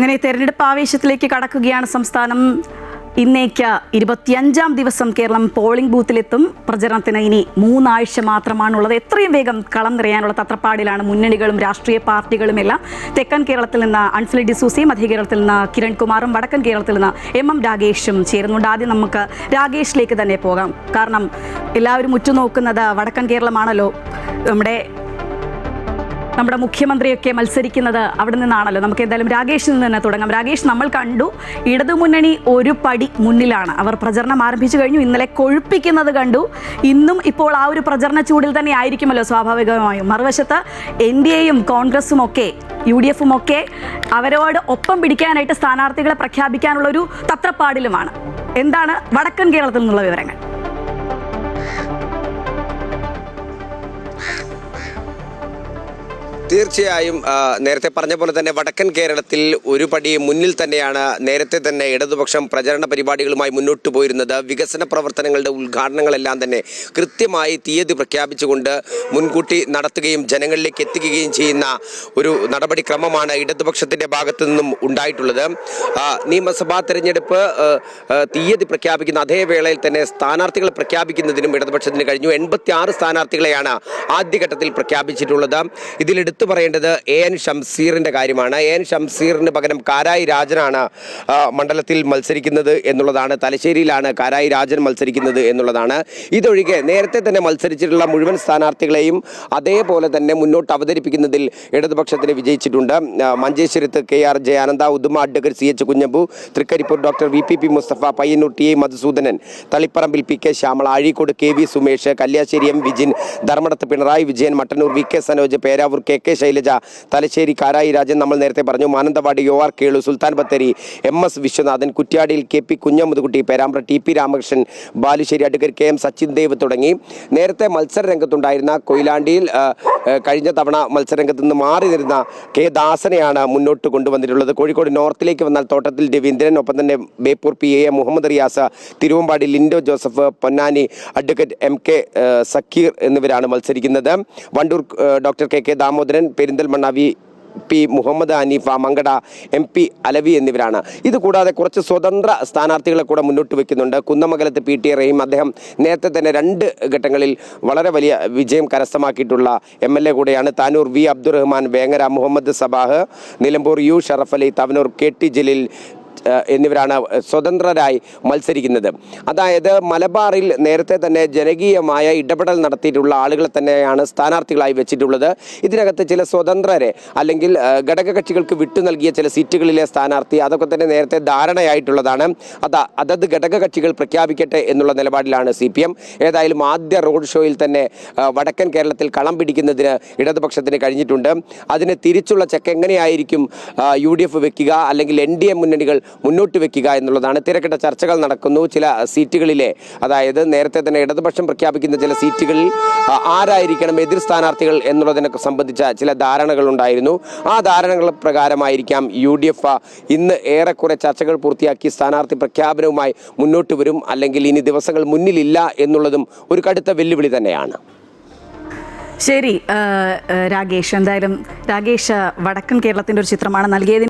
അങ്ങനെ തെരഞ്ഞെടുപ്പ് ആവേശത്തിലേക്ക് കടക്കുകയാണ് സംസ്ഥാനം. ഇന്നേക്ക് 25ാം ദിവസം കേരളം പോളിംഗ് ബൂത്തിലെത്തും. പ്രചരണത്തിന് ഇനി 3 ആഴ്ച മാത്രമാണുള്ളത്. എത്രയും വേഗം കളം നിറയാനുള്ള തത്രപ്പാടിലാണ് മുന്നണികളും രാഷ്ട്രീയ പാർട്ടികളുമെല്ലാം. തെക്കൻ കേരളത്തിൽ നിന്ന് അൻഫ്ലി ഡിസൂസയും, മധ്യ കേരളത്തിൽ നിന്ന് കിരൺ കുമാറും, വടക്കൻ കേരളത്തിൽ നിന്ന് എം രാഗേഷും ചേരുന്നുണ്ട്. ആദ്യം നമുക്ക് രാഗേഷിലേക്ക് തന്നെ പോകാം. കാരണം എല്ലാവരും ഉറ്റുനോക്കുന്നത് വടക്കൻ കേരളമാണല്ലോ. നമ്മുടെ മുഖ്യമന്ത്രിയൊക്കെ മത്സരിക്കുന്നത് അവിടെ നിന്നാണല്ലോ. നമുക്ക് എന്തായാലും രാഗേഷിൽ നിന്ന് തന്നെ തുടങ്ങാം. രാഗേഷ്, നമ്മൾ കണ്ടു ഇടതുമുന്നണി ഒരു പടി മുന്നിലാണ്. അവർ പ്രചരണം ആരംഭിച്ചു കഴിഞ്ഞു. ഇന്നലെ കൊഴുപ്പിക്കുന്നത് കണ്ടു. ഇന്നും ഇപ്പോൾ ആ ഒരു പ്രചരണ ചൂടിൽ തന്നെ ആയിരിക്കുമല്ലോ സ്വാഭാവികമായും. മറുവശത്ത് NDAയും കോൺഗ്രസും ഒക്കെ UDF ഒക്കെ അവരോട് ഒപ്പം പിടിക്കാനായിട്ട് സ്ഥാനാർത്ഥികളെ പ്രഖ്യാപിക്കാനുള്ളൊരു തത്രപ്പാടിലുമാണ്. എന്താണ് വടക്കൻ കേരളത്തിൽ നിന്നുള്ള വിവരങ്ങൾ? തീർച്ചയായും നേരത്തെ പറഞ്ഞ പോലെ തന്നെ വടക്കൻ കേരളത്തിൽ ഒരു പടി മുന്നിൽ തന്നെയാണ്. നേരത്തെ തന്നെ ഇടതുപക്ഷം പ്രചരണ പരിപാടികളുമായി മുന്നോട്ട് പോയിരുന്നത്. വികസന പ്രവർത്തനങ്ങളുടെ ഉദ്ഘാടനങ്ങളെല്ലാം തന്നെ കൃത്യമായി തീയതി പ്രഖ്യാപിച്ചുകൊണ്ട് മുൻകൂട്ടി നടത്തുകയും ജനങ്ങളിലേക്ക് എത്തിക്കുകയും ചെയ്യുന്ന ഒരു നടപടിക്രമമാണ് ഇടതുപക്ഷത്തിൻ്റെ ഭാഗത്തു നിന്നും ഉണ്ടായിട്ടുള്ളത്. നിയമസഭാ തെരഞ്ഞെടുപ്പ് തീയതി പ്രഖ്യാപിക്കുന്ന അതേ വേളയിൽ തന്നെ സ്ഥാനാർത്ഥികളെ പ്രഖ്യാപിക്കുന്നതിനും ഇടതുപക്ഷത്തിന് കഴിഞ്ഞു. 86 സ്ഥാനാർത്ഥികളെയാണ് ആദ്യഘട്ടത്തിൽ പ്രഖ്യാപിച്ചിട്ടുള്ളത്. ഇതിലെടുത്ത് പറയേണ്ടത് AN ഷംസീറിന്റെ കാര്യമാണ്. AN ഷംസീറിന് പകരം കാരായി രാജനാണ് മണ്ഡലത്തിൽ മത്സരിക്കുന്നത് എന്നുള്ളതാണ്. തലശ്ശേരിയിലാണ് കാരായി രാജൻ മത്സരിക്കുന്നത് എന്നുള്ളതാണ്. ഇതൊഴികെ നേരത്തെ തന്നെ മത്സരിച്ചിട്ടുള്ള മുഴുവൻ സ്ഥാനാർത്ഥികളെയും അതേപോലെ തന്നെ മുന്നോട്ട് അവതരിപ്പിക്കുന്നതിൽ ഇടതുപക്ഷത്തിന് വിജയിച്ചിട്ടുണ്ട്. മഞ്ചേശ്വരത്ത് KR Jayananda, Uduma advocate CH Kunhambu, Thrikaripur doctor VPP Musthafa, Payyanur TA Madhusoodanan, തളിപ്പറമ്പിൽ PK Shyamala, Azhikode KV Sumesh, Kalliasseri M Vijin, ധർമ്മടത്ത് പിണറായി വിജയൻ, മട്ടന്നൂർ VK സനോജ്, പേരാവൂർ KK ശൈലജ, തലശ്ശേരി കാരായി രാജൻ നമ്മൾ നേരത്തെ പറഞ്ഞു, മാനന്തവാടി OR കേളു, സുൽത്താൻ ബത്തേരി MS വിശ്വനാഥൻ, കുറ്റ്യാടിയിൽ KP Kunhamuthukutty, Perambra TP Ramakrishnan, Balussery advocate KM Sachin Dev തുടങ്ങി നേരത്തെ മത്സര രംഗത്തുണ്ടായിരുന്ന കൊയിലാണ്ടിയിൽ കഴിഞ്ഞ തവണ മത്സരരംഗത്ത് നിന്ന് മാറി നിന്നിരുന്ന K ദാസനെയാണ് മുന്നോട്ട് കൊണ്ടുവന്നിട്ടുള്ളത്. കോഴിക്കോട് നോർത്തിലേക്ക് വന്നാൽ തോട്ടത്തിൽ രവീന്ദ്രൻ, ഒപ്പം തന്നെ Beypore PA Muhammad Riyas, Thiruvambady Linto Joseph, Ponnani advocate MK Sakkeer എന്നിവരാണ് മത്സരിക്കുന്നത്. Wandoor doctor KK Damodaran, Perinthalmanna VP Muhammad Haneefa, Mankada MP Alavi എന്നിവരാണ്. ഇതുകൂടാതെ കുറച്ച് സ്വതന്ത്ര സ്ഥാനാർത്ഥികളെ കൂടെ മുന്നോട്ട് വെക്കുന്നുണ്ട്. കുന്നമംഗലത്ത് PT റഹീം, അദ്ദേഹം നേരത്തെ തന്നെ 2 ഘട്ടങ്ങളിൽ വളരെ വലിയ വിജയം കരസ്ഥമാക്കിയിട്ടുള്ള MLA കൂടെയാണ്. Tanur V Abdurahman, Vengara Muhammad Sabah, Nilambur U Sharaf Ali, Thavanur KT Jaleel എന്നിവരാണ് സ്വതന്ത്രരായി മത്സരിക്കുന്നത്. അതായത് മലബാറിൽ നേരത്തെ തന്നെ ജനകീയമായ ഇടപെടൽ നടത്തിയിട്ടുള്ള ആളുകളെ തന്നെയാണ് സ്ഥാനാർത്ഥികളായി വെച്ചിട്ടുള്ളത്. ഇതിനകത്ത് ചില സ്വതന്ത്രരെ അല്ലെങ്കിൽ ഘടകകക്ഷികൾക്ക് വിട്ടു നൽകിയ ചില സീറ്റുകളിലെ സ്ഥാനാർത്ഥി അതൊക്കെ തന്നെ നേരത്തെ ധാരണയായിട്ടുള്ളതാണ്. അതത് ഘടകകക്ഷികൾ പ്രഖ്യാപിക്കട്ടെ എന്നുള്ള നിലപാടിലാണ് CPM. ഏതായാലും ആദ്യ റോഡ് ഷോയിൽ തന്നെ വടക്കൻ കേരളത്തിൽ കളം പിടിക്കുന്നതിന് ഇടതുപക്ഷത്തിന് കഴിഞ്ഞിട്ടുണ്ട്. അതിന് തിരിച്ചുള്ള ചെക്ക് എങ്ങനെയായിരിക്കും UDF വെക്കുക അല്ലെങ്കിൽ NDA മുന്നണികൾ മുന്നോട്ട് വെക്കുക എന്നുള്ളതാണ്. തിരക്കിട്ട ചർച്ചകൾ നടക്കുന്നു. ചില സീറ്റുകളിലെ, അതായത് നേരത്തെ തന്നെ ഇടതുപക്ഷം പ്രഖ്യാപിക്കുന്ന ചില സീറ്റുകളിൽ ആരായിരിക്കണം എതിർ സ്ഥാനാർത്ഥികൾ എന്നുള്ളതിനെ സംബന്ധിച്ച ചില ധാരണകൾ ഉണ്ടായിരുന്നു. ആ ധാരണകൾ പ്രകാരമായിരിക്കാം UDF ഇന്ന് ഏറെക്കുറെ ചർച്ചകൾ പൂർത്തിയാക്കി സ്ഥാനാർത്ഥി പ്രഖ്യാപനവുമായി മുന്നോട്ട് വരും. അല്ലെങ്കിൽ ഇനി ദിവസങ്ങൾ മുന്നിലില്ല എന്നുള്ളതും ഒരു കടുത്ത വെല്ലുവിളി തന്നെയാണ്. ശരി രാഗേഷ്, എന്തായാലും രാഗേഷ് വടക്കൻ കേരളത്തിൻ്റെ ഒരു ചിത്രമാണ് നൽകിയത്.